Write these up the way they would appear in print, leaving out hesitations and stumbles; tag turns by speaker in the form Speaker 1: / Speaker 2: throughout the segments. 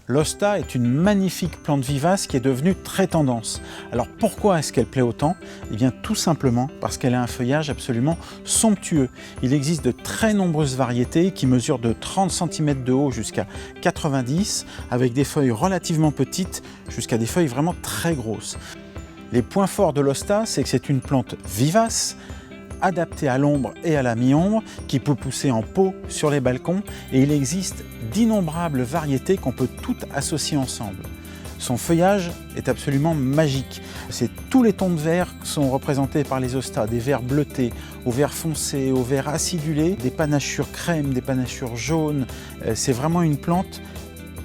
Speaker 1: L'hosta est une magnifique plante vivace qui est devenue très tendance. Alors pourquoi est-ce qu'elle plaît autant? Eh bien tout simplement parce qu'elle a un feuillage absolument somptueux. Il existe de très nombreuses variétés qui mesurent de 30 cm de haut jusqu'à 90, avec des feuilles relativement petites jusqu'à des feuilles vraiment très grosses. Les points forts de l'hosta, c'est que c'est une plante vivace, adapté à l'ombre et à la mi-ombre, qui peut pousser en pot sur les balcons, et il existe d'innombrables variétés qu'on peut toutes associer ensemble. Son feuillage est absolument magique. Tous les tons de vert sont représentés par les hostas, des verts bleutés, au vert foncé, au vert acidulé, des panachures crème, des panachures jaunes. C'est vraiment une plante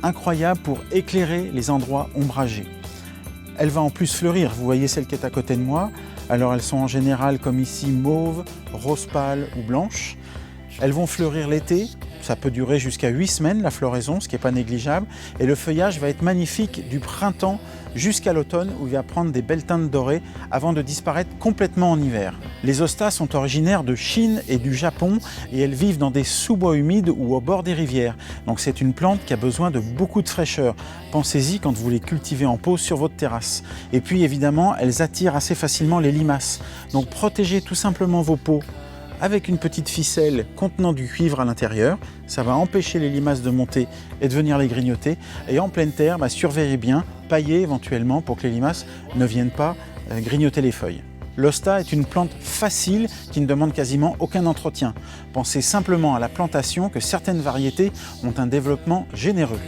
Speaker 1: incroyable pour éclairer les endroits ombragés. Elle va en plus fleurir, vous voyez celle qui est à côté de moi. Alors elles sont en général comme ici mauve, rose pâle ou blanche. Elles vont fleurir l'été, ça peut durer jusqu'à 8 semaines la floraison, ce qui n'est pas négligeable. Et le feuillage va être magnifique du printemps jusqu'à l'automne où il va prendre des belles teintes dorées avant de disparaître complètement en hiver. Les hostas sont originaires de Chine et du Japon et elles vivent dans des sous-bois humides ou au bord des rivières. Donc c'est une plante qui a besoin de beaucoup de fraîcheur. Pensez-y quand vous les cultivez en pot sur votre terrasse. Et puis évidemment, elles attirent assez facilement les limaces. Donc protégez tout simplement vos pots avec une petite ficelle contenant du cuivre à l'intérieur. Ça va empêcher les limaces de monter et de venir les grignoter. Et en pleine terre, surveillez bien, paillez éventuellement pour que les limaces ne viennent pas grignoter les feuilles. L'hosta est une plante facile qui ne demande quasiment aucun entretien. Pensez simplement à la plantation que certaines variétés ont un développement généreux.